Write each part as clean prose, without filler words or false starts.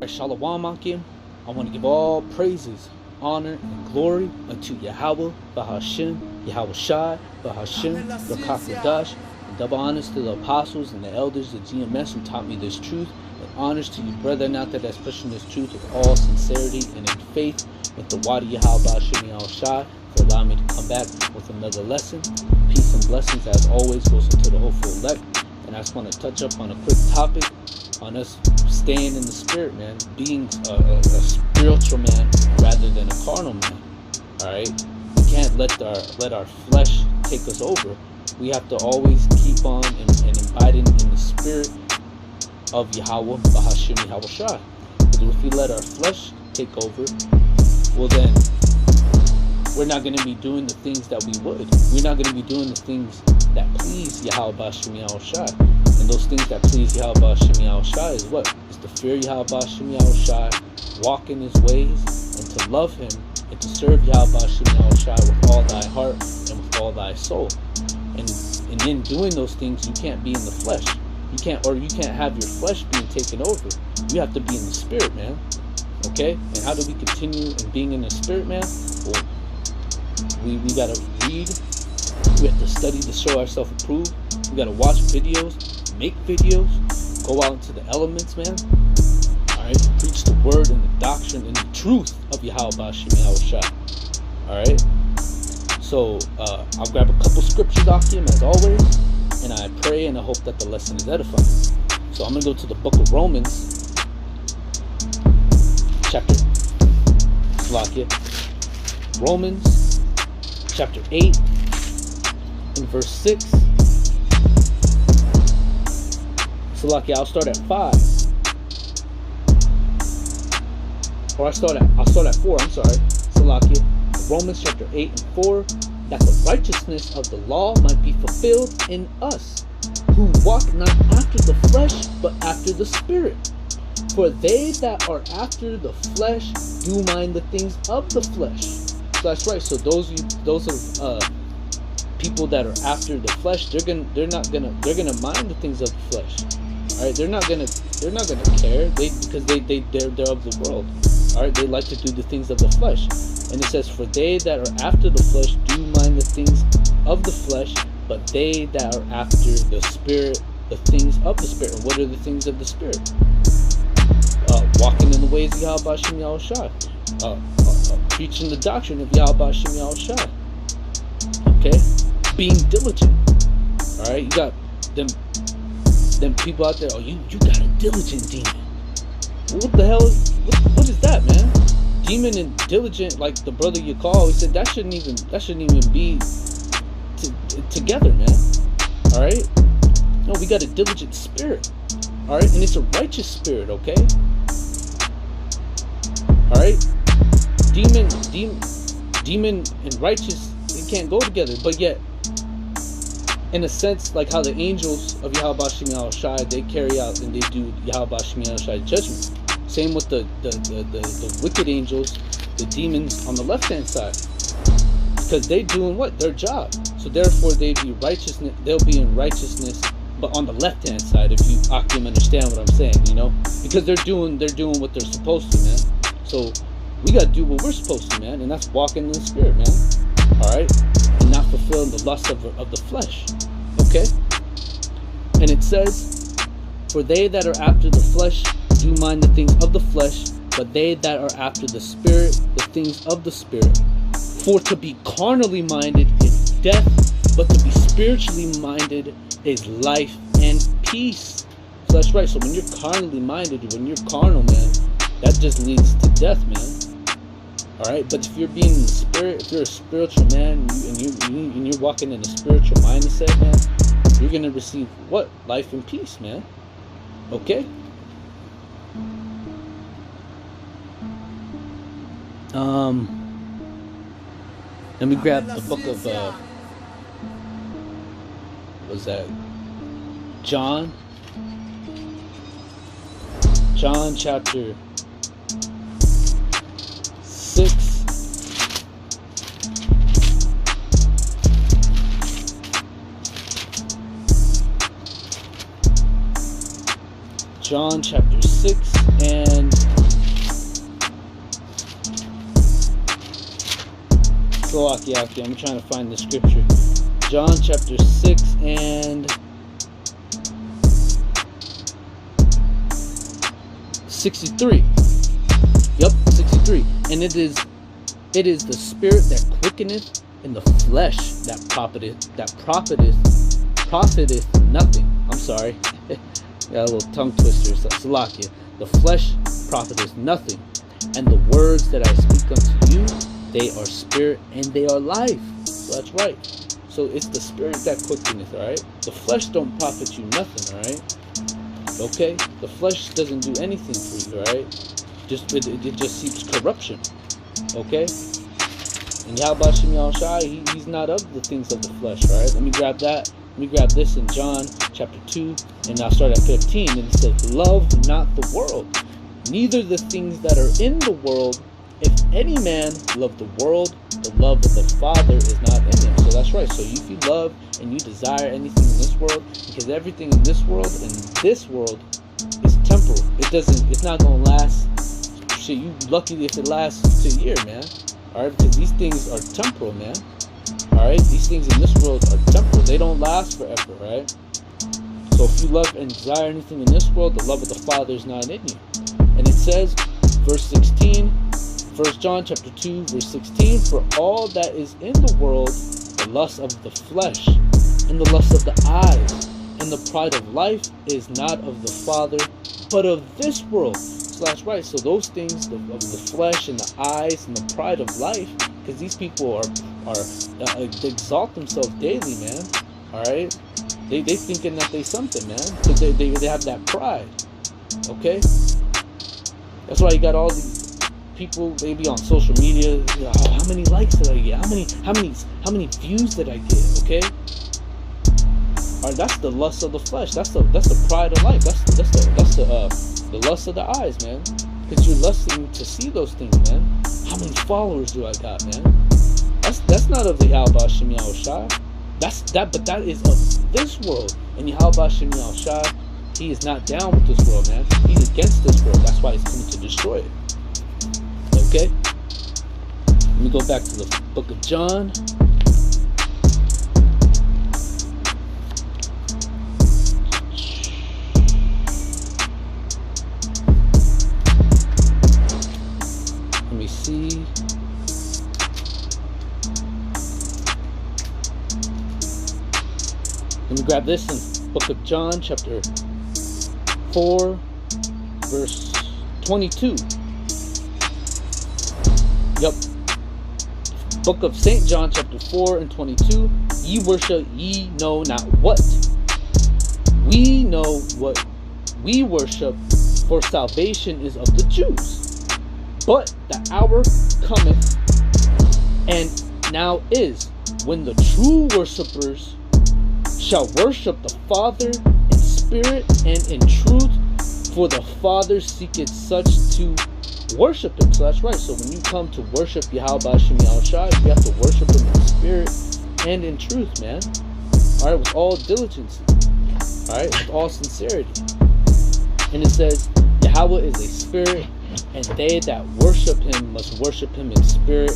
Shalom Akim. I want to give all praises, honor, and glory unto Yahawah, Bahashim, Yahawashi, Bahashim, Rakakadash, and double honors to the apostles and the elders, the GMS who taught me this truth, and honors to you brethren out there that's pushing this truth with all sincerity and in faith, with the Wadi YAHAWASHI YAHAWASHI, for allowing me to come back with another lesson. Peace and blessings as always goes into the hopeful elect. And I just want to touch up on a quick topic on us staying in the spirit, man, being a spiritual man rather than a carnal man. All right, we can't let our flesh take us over. We have to always keep on and abiding in the spirit of Yahawah, Bahashim, Yahawashi. Because if we let our flesh take over, well then we're not going to be doing the things that we would. We're not going to be doing the things that please Yahawah, Bahashim, Yahawashi. And those things that please Yahawah, Bahashim, Yahawashi is what? Is to fear Yahawah, Bahashim, Yahawashi, walk in his ways, and to love him, and to serve Yahawah, Bahashim, Yahawashi with all thy heart and with all thy soul. And in doing those things, you can't be in the flesh. You can't have your flesh being taken over. You have to be in the spirit, man. Okay? And how do we continue in being in the spirit, man? Well, we gotta read. We have to study to show ourselves approved. We gotta watch videos, make videos, go out into the elements, man. Alright, preach the word and the doctrine and the truth of Yahawah, Bahashim, Yahawashi. Alright. So I'll grab a couple scriptures off him as always, and I pray and I hope that the lesson is edifying. So I'm gonna go to the book of Romans, Romans chapter 8 and verse 6. I'll start at 5. Or I'll start at 4, I'm sorry. Romans chapter 8 and 4. That the righteousness of the law might be fulfilled in us, who walk not after the flesh, but after the Spirit. For they that are after the flesh do mind the things of the flesh. So that's right. So those are people that are after the flesh. They're gonna mind the things of the flesh. All right, they're not gonna care. Because they're of the world. All right, they like to do the things of the flesh. And it says, for they that are after the flesh do mind the things of the flesh, but they that are after the Spirit, the things of the Spirit. And what are the things of the Spirit? Walking in the ways of Yahawah, Bahashim, Yahawashi. Preaching the doctrine of Yahawah, Bahashim, Yahawashi. Okay? Being diligent. Alright? You got them people out there, oh, you got a diligent demon. What the hell what is that, man? Demon and diligent, like the brother you call, he said that shouldn't even be together, man. Alright? No, we got a diligent spirit. Alright? And it's a righteous spirit, okay? Alright? Demon and righteous, they can't go together. But yet, in a sense, like how the angels of Yahawah, Bahashim, Yahawashi, they carry out and they do Yahawah, Bahashim, Yahawashi judgment. Same with the wicked angels, the demons on the left-hand side. Because they doing what? Their job. So therefore they'll be in righteousness, but on the left-hand side, if you understand what I'm saying, you know? Because they're doing what they're supposed to, man. So we gotta do what we're supposed to, man, and that's walking in the spirit, man. Alright? And not fulfilling the lust of the flesh. Okay? And it says, for they that are after the flesh do mind the things of the flesh, but they that are after the Spirit, the things of the Spirit. For to be carnally minded is death, but to be spiritually minded is life and peace. So that's right. So when you're carnally minded, when you're carnal, man, that just leads to death, man. Alright? But if you're being in the spirit, if you're a spiritual man, and you're walking in a spiritual mindset, man, you're going to receive what? Life and peace, man. Okay? Let me grab the book of what was that? John chapter 6. John chapter 6 and I'm trying to find the scripture. John chapter 6 and 63. Yep, 63. And it is the spirit that quickeneth, and the flesh that profiteth nothing. I'm sorry. Got a little tongue twister. Salakia. The flesh profiteth nothing, and the words that I speak unto you, they are spirit and they are life. So that's right. So it's the spirit that quickeneth, alright? The flesh don't profit you nothing, alright? Okay? The flesh doesn't do anything for you, alright? It just seeks corruption. Okay? And YAHAWASHI, he's not of the things of the flesh, alright? Let me grab that. Let me grab this in John chapter 2, and I'll start at 15. And it says, love not the world, neither the things that are in the world. If any man love the world, the love of the Father is not in him. So that's right. So if you love and you desire anything in this world, because everything in this world is temporal. It's not gonna last. Shit, you lucky if it lasts to a year, man. Alright, because these things are temporal, man. Alright, these things in this world are temporal. They don't last forever, right? So if you love and desire anything in this world, the love of the Father is not in you. And it says, verse 16, 1 John chapter 2, verse 16, for all that is in the world, the lust of the flesh, and the lust of the eyes, and the pride of life is not of the Father, but of this world. So that's right. So those things of the flesh and the eyes and the pride of life, because these people they exalt themselves daily, man. All right, they thinking that they something, man. Because they have that pride. Okay, that's why you got all these people. They be on social media. Oh, how many likes did I get? How many views did I get? Okay. All right, that's the lust of the flesh. That's the pride of life. That's the lust of the eyes, man. Because you're lusting to see those things, man. How many followers do I got, man? That's not of the YAHAWASHI. But that is of this world. And YAHAWASHI, he is not down with this world, man. He's against this world. That's why he's coming to destroy it. Okay? Let me go back to the book of John. Let me see. Let me grab this in book of John, chapter 4, verse 22. Yep. Book of St. John, chapter 4 and 22. Ye worship, ye know not what. We know what we worship, for salvation is of the Jews. But the hour cometh, and now is, when the true worshippers shall worship the Father in spirit and in truth, for the Father seeketh such to worship him. So that's right. So when you come to worship YAHAWASHI, you have to worship him in spirit and in truth, man. Alright, with all diligence. Alright, with all sincerity. And it says, Yahweh is a spirit, and they that worship him must worship him in spirit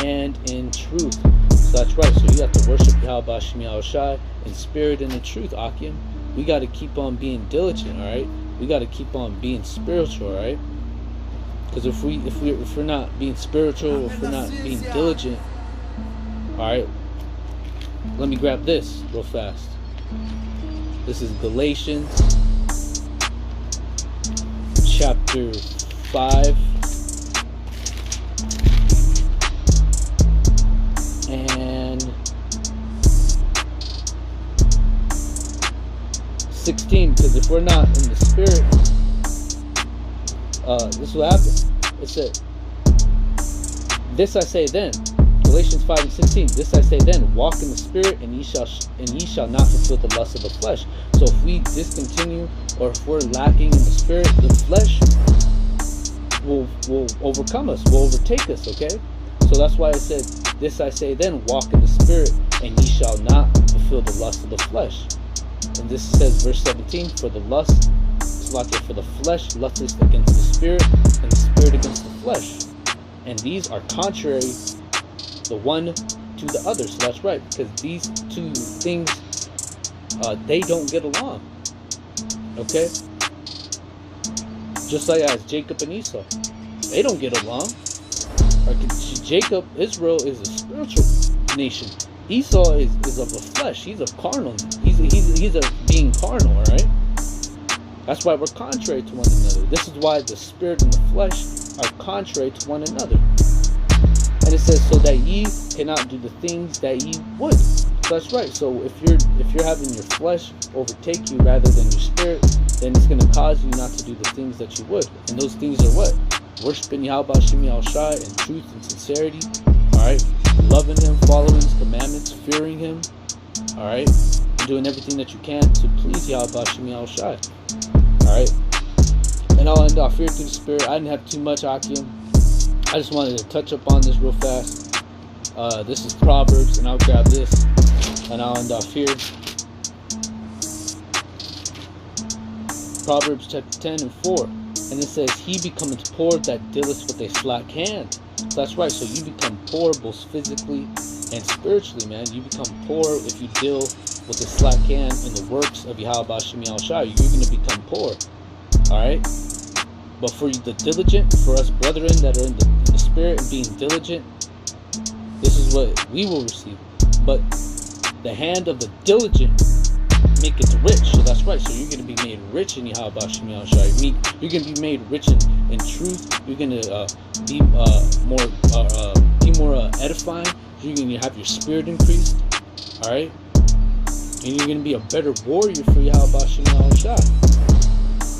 and in truth. So that's right. So you have to worship YAHAWASHI in spirit and in truth, Akim. We got to keep on being diligent, all right? We got to keep on being spiritual, all right? Because if we're not being spiritual, if we're not being diligent, all right? Let me grab this real fast. This is Galatians chapter 5 and 16, because if we're not in the spirit, this is what happened. It said, this I say then, Galatians 5 and 16, this I say then, walk in the spirit, and ye shall not fulfill the lust of the flesh. So if we discontinue, or if we're lacking in the spirit, the flesh will overcome us, will overtake us, okay? So that's why I said, this I say then, walk in the spirit, and ye shall not fulfill the lust of the flesh. And this says, verse 17, for the flesh lusteth against the spirit, and the spirit against the flesh. And these are contrary the one to the other. So that's right, because these two things, they don't get along. Okay? Just like as Jacob and Esau, they don't get along. Jacob, Israel, is a spiritual nation. Esau is of the flesh. He's of carnal. He's a being carnal, alright? That's why we're contrary to one another. This is why the spirit and the flesh are contrary to one another. And it says, so that ye cannot do the things that ye would. So that's right. So if you're having your flesh overtake you rather than your spirit, then it's going to cause you not to do the things that you would. And those things are what? Worshiping YAHAWASHI in truth and sincerity. Alright? Loving Him, following His commandments, fearing Him. Alright? And doing everything that you can to please YAHAWASHI. Alright? And I'll end off here through the Spirit. I didn't have too much Akim. I just wanted to touch up on this real fast. This is Proverbs, and I'll grab this and I'll end off here. Proverbs chapter 10 and 4. And it says, he becometh poor that dealeth with a slack hand. So that's right. So you become poor both physically and spiritually, man. You become poor if you deal with a slack hand in the works of YAHAWASHI. You're going to become poor. Alright? But for the diligent, for us brethren that are in the spirit and being diligent, this is what we will receive. But the hand of the diligent maketh rich. So that's right. So you're going to be made rich in YAHAWASHI. You're going to be made rich in truth. You're going to be more edifying. You're going to have your spirit increased. All right, and you're going to be a better warrior for YAHAWASHI.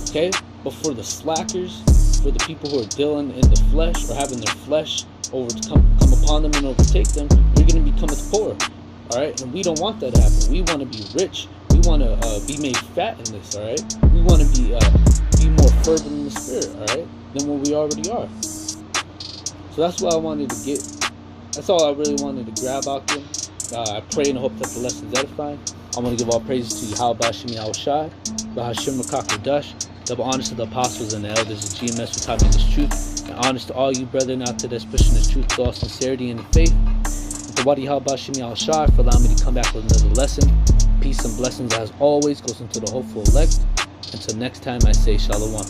Okay, but for the slackers, for the people who are dealing in the flesh or having their flesh come upon them and overtake them, you're going to become poor. All right, and we don't want that to happen. We want to be rich. We want to be made fat in this. All right, we want to be more fervent in the spirit. All right, than what we already are. So that's what I wanted to get. That's all I really wanted to grab out there. I pray and hope that the lesson is edifying. I want to give all praises to YAHAWASHI, Bahashim Rakakodash. Double honors to the apostles and the elders of GMS for taught me this truth. And honors to all you brethren out there that's pushing this truth with all sincerity and faith. And to YAHAWASHI for allowing me to come back with another lesson. Peace and blessings as always goes into the hopeful elect. Until next time, I say shalom.